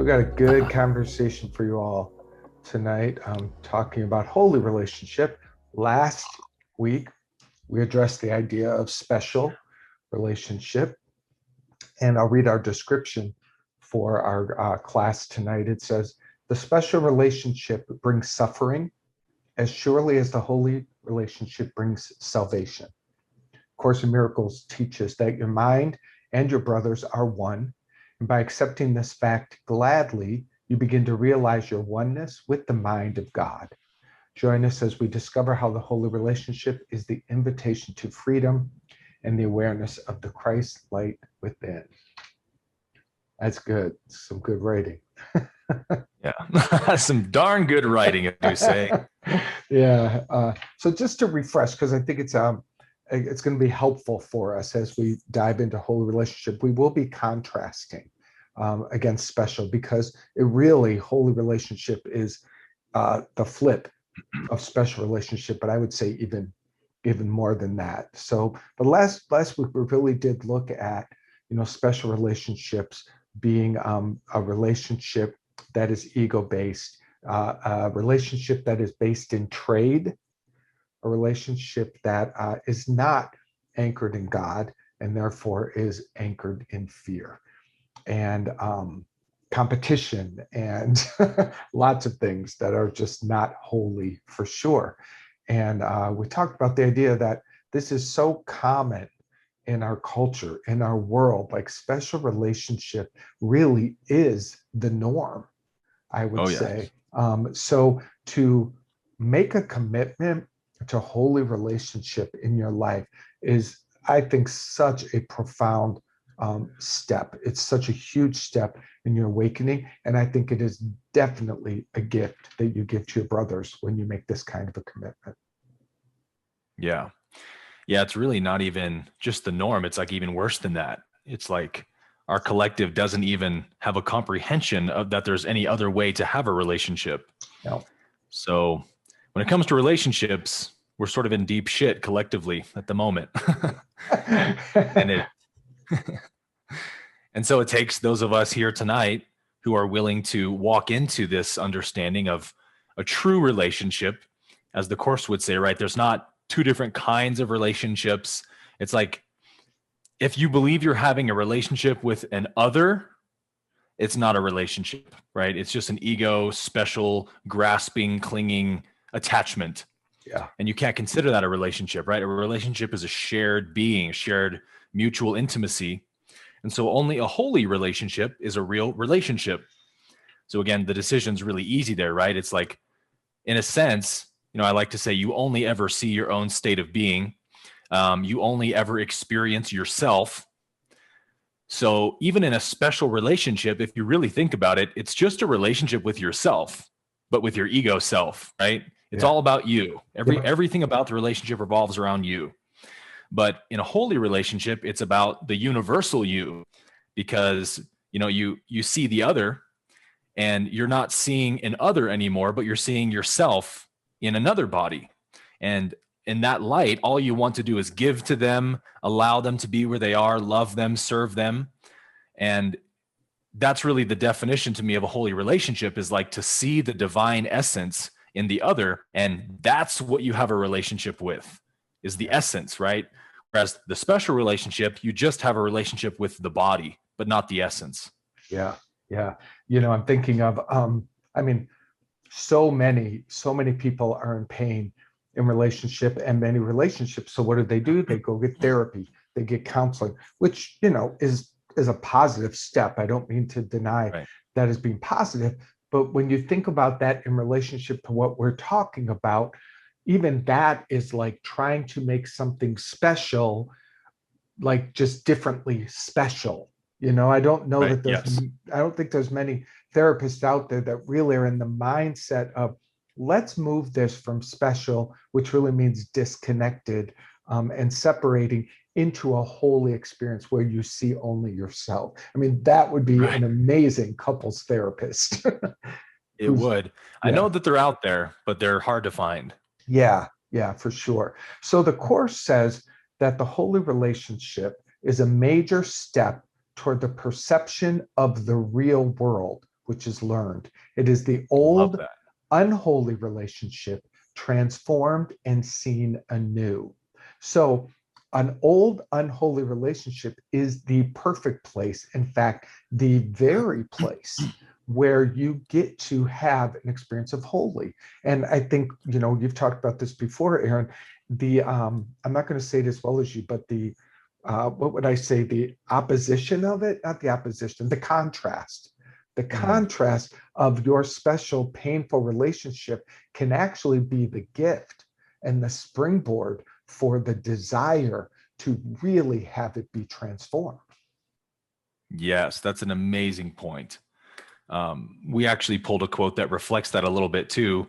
So we got a good conversation for you all tonight, talking about holy relationship. Last week, we addressed the idea of special relationship, and I'll read our description for our class tonight. It says, the special relationship brings suffering as surely as the holy relationship brings salvation. Course in Miracles teaches that your mind and your brothers are one. And by accepting this fact gladly, you begin to realize your oneness with the mind of God. Join us as we discover how the holy relationship is the invitation to freedom and the awareness of the Christ light within. That's good. Some good writing. Yeah, some darn good writing, I do say. Yeah. So just to refresh, because I think it's going to be helpful for us as we dive into holy relationship. We will be contrasting against special, because it really, holy relationship is the flip of special relationship, but I would say even more than that. So, but last week we really did look at, special relationships being a relationship that is ego-based, a relationship that is based in trade, a relationship that is not anchored in God and therefore is anchored in fear and competition and lots of things that are just not holy for sure. And we talked about the idea that this is so common in our culture, in our world. Like, special relationship really is the norm, I would say. So to make a commitment to holy relationship in your life is, I think, such a profound step. It's such a huge step in your awakening. And I think it is definitely a gift that you give to your brothers when you make this kind of a commitment. Yeah. Yeah, it's really not even just the norm. It's like even worse than that. It's like our collective doesn't even have a comprehension of that there's any other way to have a relationship. No. So when it comes to relationships, we're sort of in deep shit collectively at the moment. And so it takes those of us here tonight who are willing to walk into this understanding of a true relationship, as the Course would say, right? There's not two different kinds of relationships. It's like, if you believe you're having a relationship with an other, it's not a relationship, right? It's just an ego, special, grasping, clinging attachment. Yeah. And you can't consider that a relationship, right? A relationship is a shared being, a shared mutual intimacy. And so only a holy relationship is a real relationship. So again, the decision's really easy there, right? It's like, in a sense, I like to say you only ever see your own state of being. You only ever experience yourself. So even in a special relationship, if you really think about it, it's just a relationship with yourself, but with your ego self, right? It's all about you. Everything about the relationship revolves around you. But in a holy relationship, it's about the universal you, because you see the other, and you're not seeing an other anymore, but you're seeing yourself in another body. And in that light, all you want to do is give to them, allow them to be where they are, love them, serve them. And that's really the definition to me of a holy relationship, is like to see the divine essence in the other. And that's what you have a relationship with, is the essence, right? Whereas the special relationship, you just have a relationship with the body, but not the essence. Yeah. Yeah. I'm thinking of, so many people are in pain in relationship and many relationships. So what do? They go get therapy, they get counseling, which, is a positive step. I don't mean to deny that as being positive, but when you think about that in relationship to what we're talking about, even that is like trying to make something special, like just differently special. I don't know that I don't think there's many therapists out there that really are in the mindset of, let's move this from special, which really means disconnected, and separating, into a holy experience where you see only yourself. That would be an amazing couples therapist. It would. I know that they're out there, but they're hard to find. Yeah, for sure. So the Course says that the holy relationship is a major step toward the perception of the real world, which is learned. It is the Love old that. unholy relationship transformed and seen anew. So an old unholy relationship is the perfect place. In fact, the very place where you get to have an experience of holy. And I think, you've talked about this before, Aaron, I'm not going to say it as well as you, but what would I say? The opposition of it, not the opposition, the contrast. The contrast of your special, painful relationship can actually be the gift and the springboard for the desire to really have it be transformed. Yes, that's an amazing point. We actually pulled a quote that reflects that a little bit too.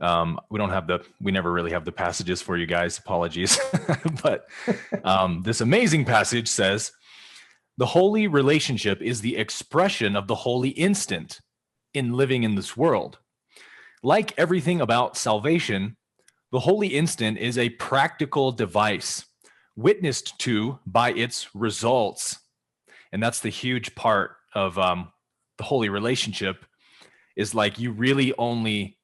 We never really have the passages for you guys, apologies. But this amazing passage says, the holy relationship is the expression of the holy instant in living in this world. Like everything about salvation, the holy instant is a practical device witnessed to by its results. And that's the huge part of the holy relationship, is like you really only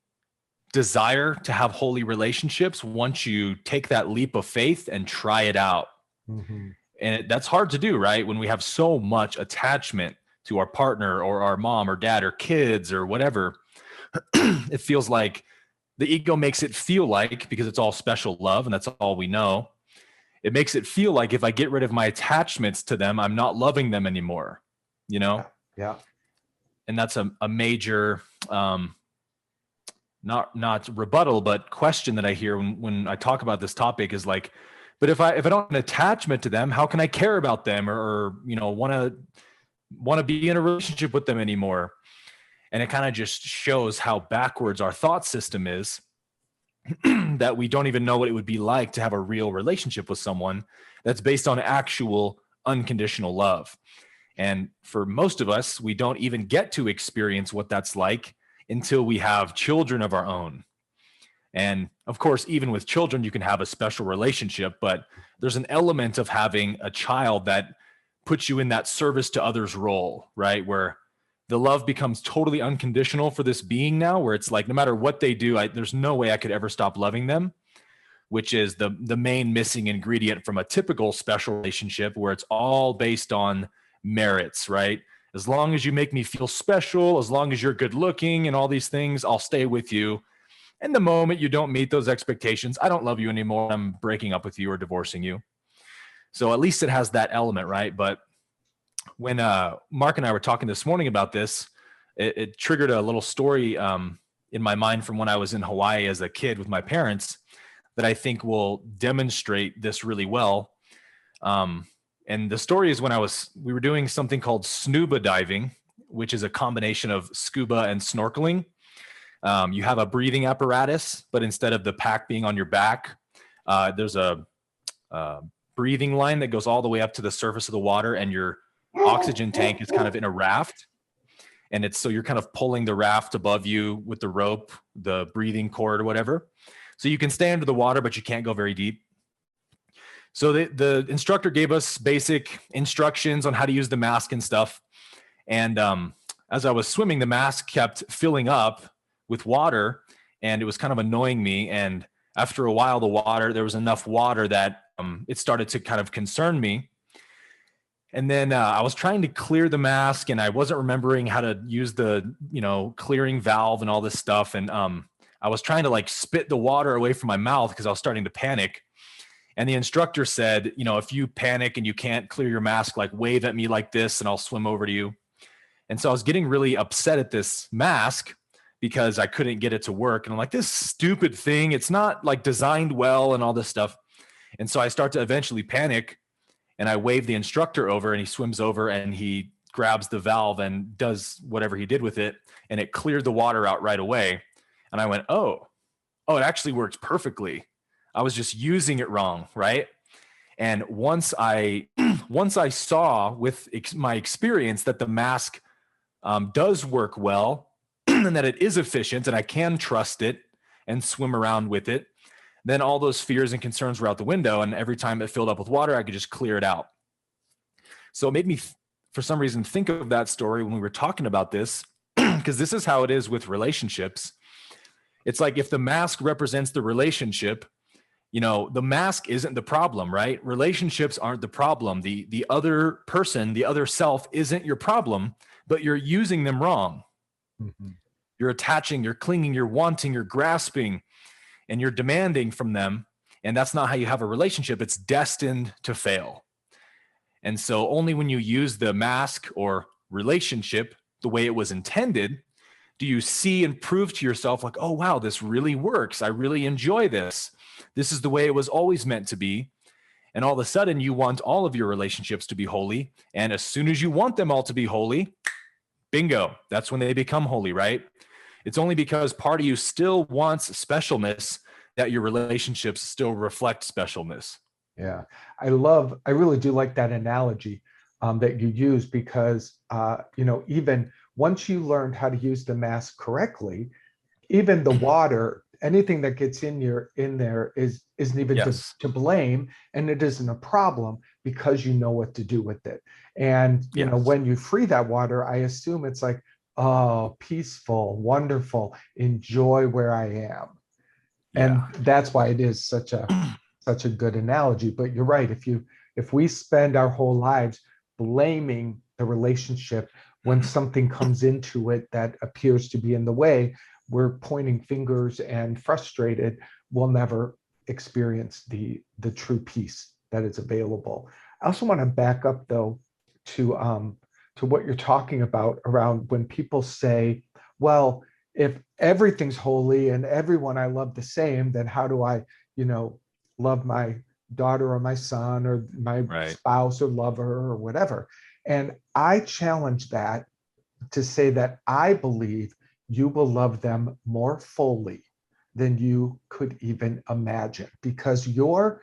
desire to have holy relationships once you take that leap of faith and try it out. Mm-hmm. And that's hard to do, right? When we have so much attachment to our partner or our mom or dad or kids or whatever, it feels like the ego makes it feel like, because it's all special love and that's all we know, it makes it feel like if I get rid of my attachments to them, I'm not loving them anymore, Yeah. And that's a major, not rebuttal, but question that I hear when I talk about this topic is like, but if I don't have an attachment to them, how can I care about them or want to be in a relationship with them anymore? And it kind of just shows how backwards our thought system is, that we don't even know what it would be like to have a real relationship with someone that's based on actual unconditional love. And for most of us, we don't even get to experience what that's like until we have children of our own. And of course, even with children, you can have a special relationship, but there's an element of having a child that puts you in that service to others role, right? Where the love becomes totally unconditional for this being now, where it's like, no matter what they do, there's no way I could ever stop loving them, which is the main missing ingredient from a typical special relationship where it's all based on merits, right? As long as you make me feel special, as long as you're good looking and all these things, I'll stay with you. And the moment you don't meet those expectations, I don't love you anymore. I'm breaking up with you or divorcing you. So at least it has that element, right? But when Mark and I were talking this morning about this, it triggered a little story in my mind from when I was in Hawaii as a kid with my parents that I think will demonstrate this really well. And the story is when we were doing something called snuba diving, which is a combination of scuba and snorkeling. You have a breathing apparatus, but instead of the pack being on your back, there's a breathing line that goes all the way up to the surface of the water, and your oxygen tank is kind of in a raft. And so you're kind of pulling the raft above you with the rope, the breathing cord or whatever. So you can stay under the water, but you can't go very deep. So the instructor gave us basic instructions on how to use the mask and stuff. And as I was swimming, the mask kept filling up with water, and it was kind of annoying me. And after a while, there was enough water that it started to kind of concern me. And then I was trying to clear the mask, and I wasn't remembering how to use the, clearing valve and all this stuff. And I was trying to like spit the water away from my mouth because I was starting to panic. And the instructor said, if you panic and you can't clear your mask, like wave at me like this and I'll swim over to you. And so I was getting really upset at this mask because I couldn't get it to work. And I'm like, this stupid thing, it's not like designed well and all this stuff. And so I start to eventually panic, and I wave the instructor over, and he swims over and he grabs the valve and does whatever he did with it. And it cleared the water out right away. And I went, oh, it actually works perfectly. I was just using it wrong, right? And once I saw with my experience that the mask does work well and that it is efficient and I can trust it and swim around with it, then all those fears and concerns were out the window. And every time it filled up with water, I could just clear it out. So it made me, for some reason, think of that story when we were talking about this. because this is how it is with relationships. It's like if the mask represents the relationship, the mask isn't the problem, right? Relationships aren't the problem. The other person, the other self isn't your problem, but you're using them wrong. Mm-hmm. You're attaching, you're clinging, you're wanting, you're grasping, and you're demanding from them. And that's not how you have a relationship. It's destined to fail. And so only when you use the mask or relationship the way it was intended, do you see and prove to yourself like, oh, wow, this really works. I really enjoy this. This is the way it was always meant to be. And all of a sudden you want all of your relationships to be holy. And as soon as you want them all to be holy, bingo, that's when they become holy, right? It's only because part of you still wants specialness that your relationships still reflect specialness. Yeah, I really do like that analogy that you use, because, even once you learned how to use the mask correctly, even the water, anything that gets in there isn't even Yes. to blame, and it isn't a problem because you know what to do with it. And, Yes. when you free that water, I assume it's like, oh, peaceful, wonderful, enjoy where I am. And Yeah. that's why it is such a good analogy. But you're right. If we spend our whole lives blaming the relationship when something comes into it that appears to be in the way, we're pointing fingers and frustrated. We'll never experience the true peace that is available. I also want to back up though to what you're talking about around when people say, well, if everything's holy and everyone I love the same, then how do I, love my daughter or my son or my spouse or lover or whatever? And I challenge that to say that I believe you will love them more fully than you could even imagine, because you're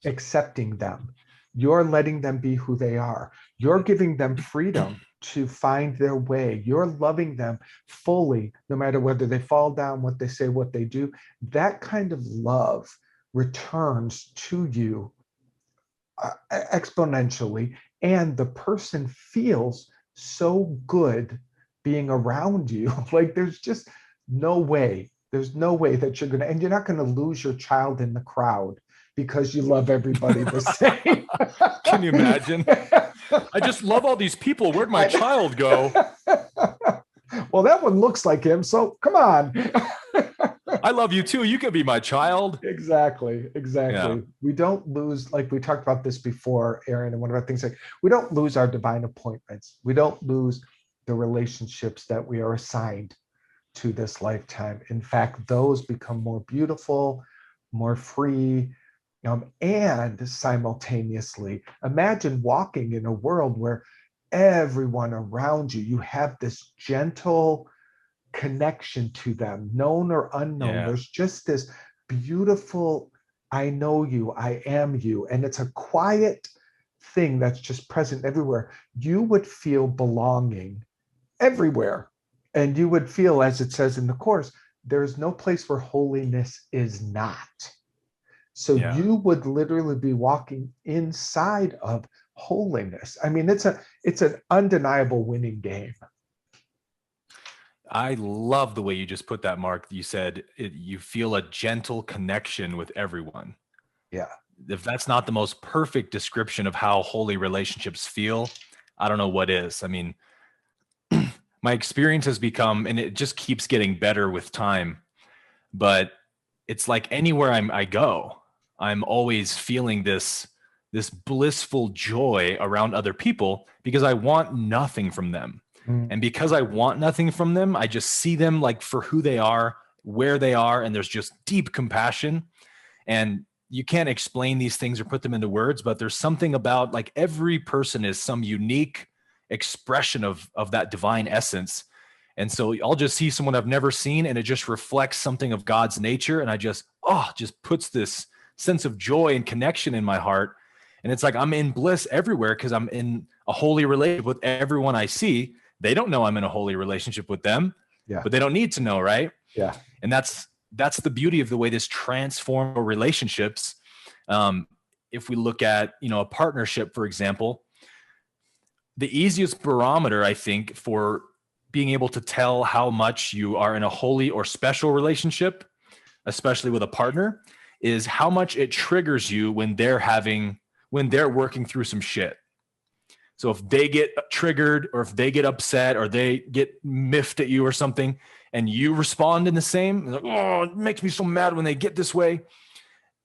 accepting them. You're letting them be who they are. You're giving them freedom to find their way. You're loving them fully, no matter whether they fall down, what they say, what they do. That kind of love returns to you exponentially, and the person feels so good being around you. Like there's no way that you're going to, and you're not going to lose your child in the crowd because you love everybody the same. Can you imagine? I just love all these people. Where'd my child go? Well, that one looks like him, so come on. I love you too. You can be my child. Exactly. Yeah. We don't lose, like we talked about this before, Aaron, and one of our things, like we don't lose our divine appointments. We don't lose the relationships that we are assigned to this lifetime. In fact, those become more beautiful, more free, and simultaneously, imagine walking in a world where everyone around you have this gentle connection to them, known or unknown. Yeah. There's just this beautiful, I know you, I am you. And it's a quiet thing that's just present everywhere. You would feel belonging everywhere. And you would feel, as it says in the Course, there's no place where holiness is not. So you would literally be walking inside of holiness. I mean, it's an undeniable winning game. I love the way you just put that, Mark. You said you feel a gentle connection with everyone. Yeah. If that's not the most perfect description of how holy relationships feel, I don't know what is. I mean, my experience has become, and it just keeps getting better with time, but it's like anywhere I go, I'm always feeling this blissful joy around other people because I want nothing from them. And because I want nothing from them, I just see them like for who they are, where they are, and there's just deep compassion. And you can't explain these things or put them into words, but there's something about like every person is some unique expression of that divine essence. And so I'll just see someone I've never seen, and it just reflects something of God's nature. And I just puts this sense of joy and connection in my heart. And it's like I'm in bliss everywhere because I'm in a holy relationship with everyone I see. They don't know I'm in a holy relationship with them, but they don't need to know, right? Yeah. And that's the beauty of the way this transforms relationships. If we look at, a partnership, for example, the easiest barometer, I think, for being able to tell how much you are in a holy or special relationship, especially with a partner, is how much it triggers you when they're working through some shit. So if they get triggered, or if they get upset, or they get miffed at you or something, and you respond in the same, like, oh, it makes me so mad when they get this way.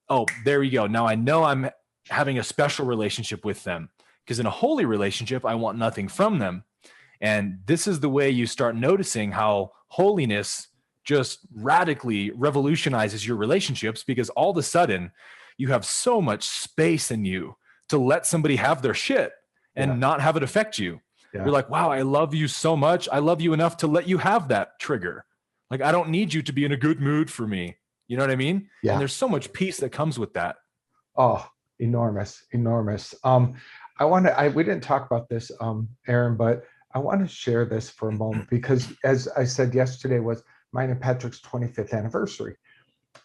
Oh, there you go. Now I know I'm having a special relationship with them, because in a holy relationship, I want nothing from them. And this is the way you start noticing how holiness just radically revolutionizes your relationships, because all of a sudden you have so much space in you to let somebody have their shit and not have it affect you. Yeah. You're like, wow, I love you so much. I love you enough to let you have that trigger. Like, I don't need you to be in a good mood for me. You know what I mean? Yeah. And there's so much peace that comes with that. Oh, enormous. We didn't talk about this, Aaron, but I want to share this for a moment, because as I said, yesterday was mine and Patrick's 25th anniversary.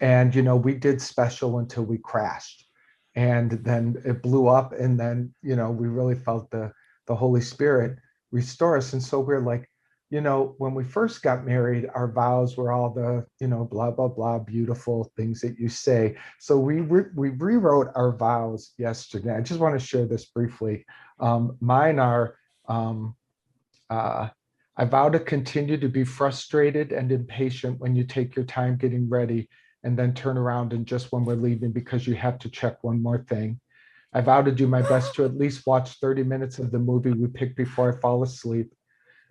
And, we did special until we crashed, and then it blew up. And then, we really felt the Holy Spirit restore us. And so we're like, when we first got married, our vows were all the, blah, blah, blah, beautiful things that you say. So we rewrote our vows yesterday. I just want to share this briefly. Mine are, I vow to continue to be frustrated and impatient when you take your time getting ready and then turn around and just when we're leaving because you have to check one more thing. I vow to do my best to at least watch 30 minutes of the movie we picked before I fall asleep.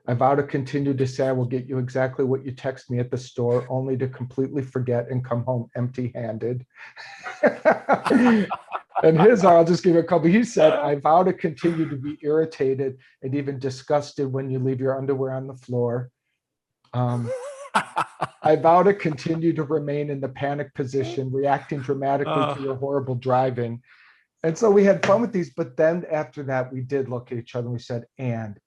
I vow to continue to say I will get you exactly what you text me at the store, only to completely forget and come home empty-handed. And his, I'll just give you a couple. He said, I vow to continue to be irritated and even disgusted when you leave your underwear on the floor. I vow to continue to remain in the panic position, reacting dramatically to your horrible driving. And so we had fun with these, but then after that, we did look at each other and we said, and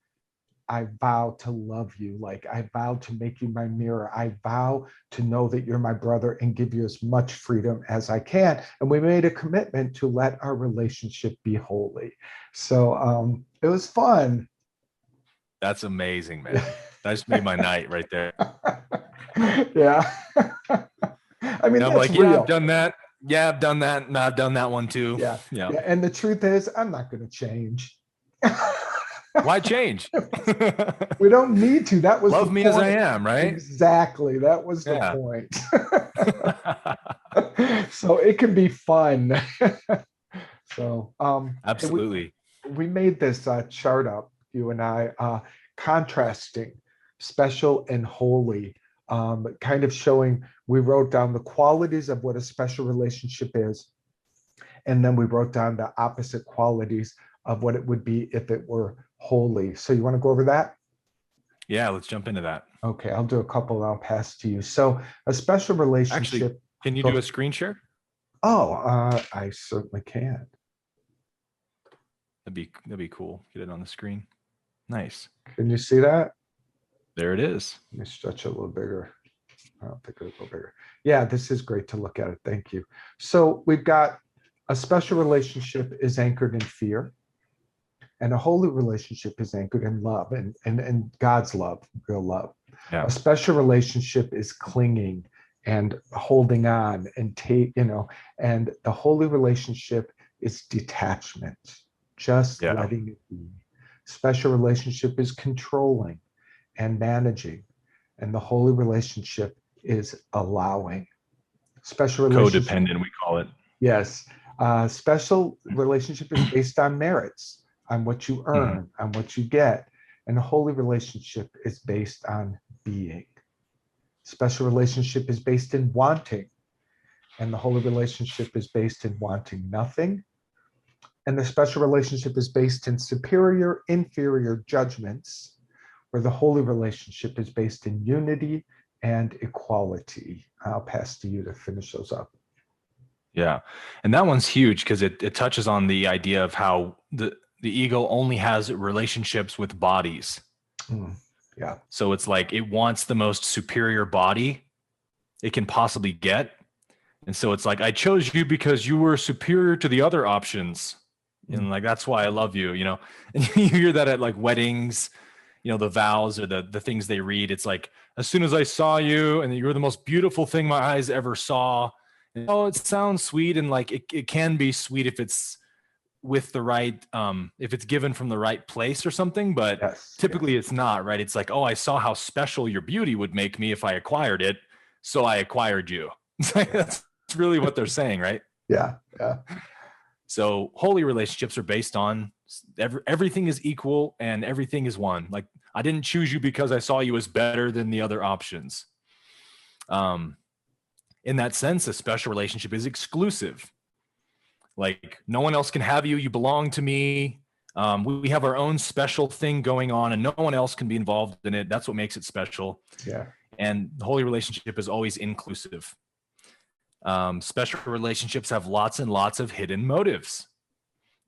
I vow to love you. Like, I vow to make you my mirror. I vow to know that you're my brother and give you as much freedom as I can. And we made a commitment to let our relationship be holy. So it was fun. That's amazing, man. That just made my night right there. Yeah. I mean, I'm like, real. Yeah, I've done that. Yeah, I've done that. And I've done that one too. Yeah. And the truth is, I'm not going to change. Why change? We don't need to. That was love me point. As I am, right? Exactly. That was the point. So it can be fun. So absolutely. We made this chart up, you and I, contrasting special and holy, kind of showing, we wrote down the qualities of what a special relationship is. And then we wrote down the opposite qualities of what it would be if it were holy. So you want to go over that? Yeah, let's jump into that. Okay, I'll do a couple and I'll pass to you. So a special relationship. Actually, can you do a screen share? Oh, I certainly can. That'd be cool. Get it on the screen. Nice. Can you see that? There it is. Let me stretch it a little bigger. I'll take it a little bigger. Yeah, this is great to look at it. Thank you. So we've got a special relationship is anchored in fear. And a holy relationship is anchored in love and God's love, real love. Yeah. A special relationship is clinging and holding on and and the holy relationship is detachment, just letting it be. Special relationship is controlling and managing, and the holy relationship is allowing. Special relationship, codependent, we call it. Yes. Special relationship is based on merits, on what you earn, on what you get. And a holy relationship is based on being. Special relationship is based in wanting. And the holy relationship is based in wanting nothing. And the special relationship is based in superior, inferior judgments, where the holy relationship is based in unity and equality. I'll pass to you to finish those up. Yeah. And that one's huge because it touches on the idea of how the ego only has relationships with bodies. Yeah. So it's like it wants the most superior body it can possibly get. And so it's like, I chose you because you were superior to the other options. And like, that's why I love you, And you hear that at like weddings, the vows or the things they read. It's like, as soon as I saw you, and you were the most beautiful thing my eyes ever saw. And, oh, it sounds sweet, and like it can be sweet if it's with the right, if it's given from the right place or something, but Yes. typically it's not, right? It's like, oh, I saw how special your beauty would make me if I acquired it, so I acquired you. That's really what they're saying, right? Yeah. Yeah. So holy relationships are based on everything is equal and everything is one. Like, I didn't choose you because I saw you as better than the other options. In that sense, a special relationship is exclusive. Like, no one else can have you. You belong to me. We have our own special thing going on, and no one else can be involved in it. That's what makes it special. Yeah. And the holy relationship is always inclusive. Special relationships have lots and lots of hidden motives.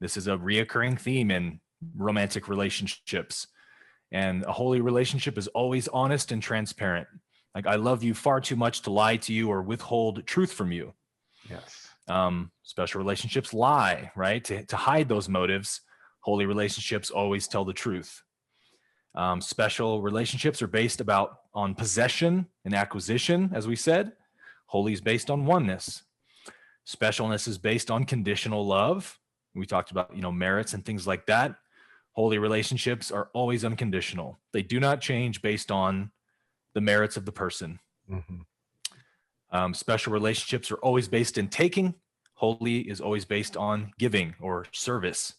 This is a reoccurring theme in romantic relationships. And a holy relationship is always honest and transparent. Like, I love you far too much to lie to you or withhold truth from you. Yes. Special relationships lie, right? To hide those motives. Holy relationships always tell the truth. Special relationships are based on possession and acquisition, as we said. Holy is based on oneness. Specialness is based on conditional love. We talked about, merits and things like that. Holy relationships are always unconditional. They do not change based on the merits of the person. Mm-hmm. Special relationships are always based in taking. Holy is always based on giving or service.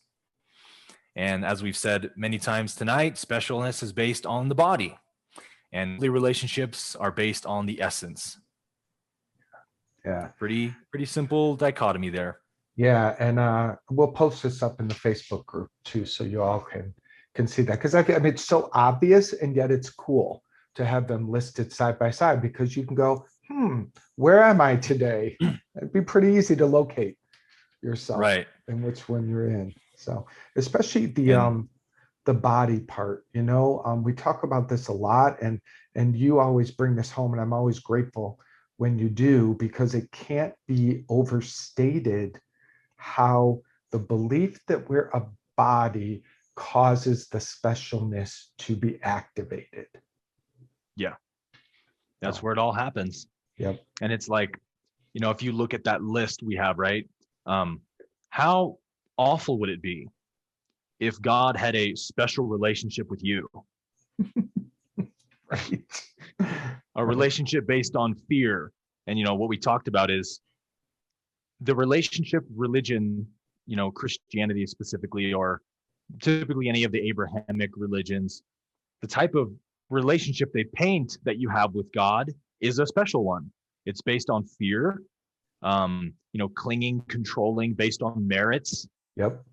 And as we've said many times tonight, specialness is based on the body, and holy relationships are based on the essence. Yeah. Pretty simple dichotomy there. Yeah, and we'll post this up in the Facebook group too, so you all can see that. Because I mean, it's so obvious, and yet it's cool to have them listed side by side, because you can go, where am I today? It'd be pretty easy to locate yourself, right, and which one you're in. So, especially the body part, we talk about this a lot, and you always bring this home, and I'm always grateful when you do, because it can't be overstated how the belief that we're a body causes the specialness to be activated. Yeah. That's where it all happens. Yep. And it's like, if you look at that list we have, right? How awful would it be if God had a special relationship with you? Right. A relationship based on fear. And, what we talked about is the relationship, religion, Christianity specifically, or typically any of the Abrahamic religions, the type of relationship they paint that you have with God is a special one. It's based on fear, clinging, controlling, based on merits. Yep.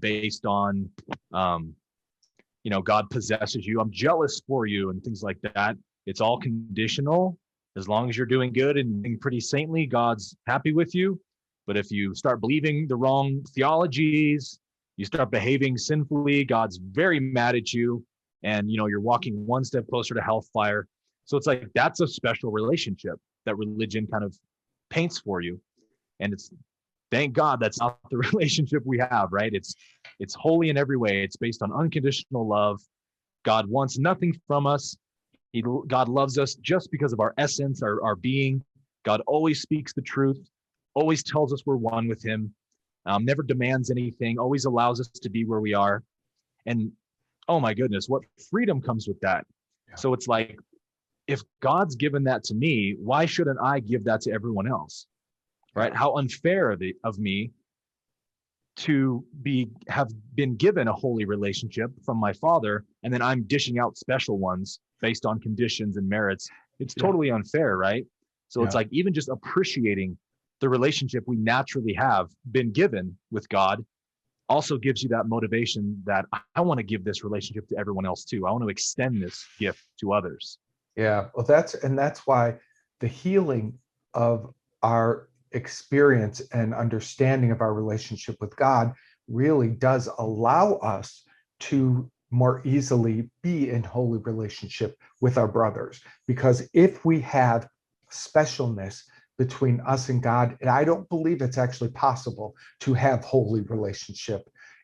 Based on, God possesses you. I'm jealous for you and things like that. It's all conditional. As long as you're doing good and being pretty saintly, God's happy with you. But if you start believing the wrong theologies, you start behaving sinfully, God's very mad at you. And, you're walking one step closer to hellfire. So it's like, that's a special relationship that religion kind of paints for you. And it's, thank God that's not the relationship we have, right? It's holy in every way. It's based on unconditional love. God wants nothing from us. God loves us just because of our essence, our being. God always speaks the truth, always tells us we're one with him, never demands anything, always allows us to be where we are. And oh my goodness, what freedom comes with that. Yeah. So it's like, if God's given that to me, why shouldn't I give that to everyone else? Right? How unfair of me to have been given a holy relationship from my Father, and then I'm dishing out special ones based on conditions and merits. It's totally unfair, right? So it's like, even just appreciating the relationship we naturally have been given with God also gives you that motivation that I want to give this relationship to everyone else too. I want to extend this gift to others. Yeah, well, that's why the healing of our experience and understanding of our relationship with God really does allow us to more easily be in holy relationship with our brothers. Because if we have specialness between us and God, and I don't believe it's actually possible to have holy relationship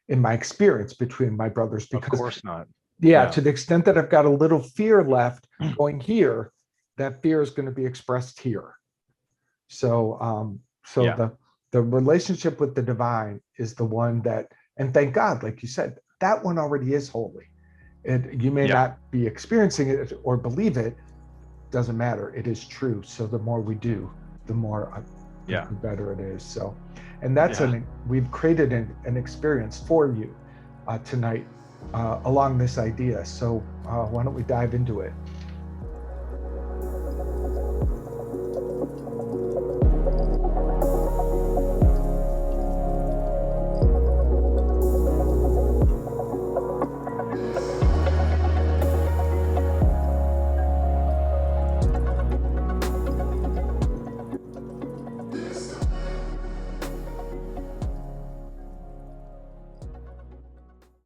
in my experience between my brothers, because of course not. Yeah, Yeah. to the extent that I've got a little fear left going here, that fear is going to be expressed here. So so Yeah. the relationship with the divine is the one that, and thank God, like you said, that one already is holy. And you may Yeah. not be experiencing it or believe it, doesn't matter. It is true. So the more we do, the more Yeah. the better it is. So, and that's Yeah. we've created an experience for you tonight along this idea. So why don't we dive into it?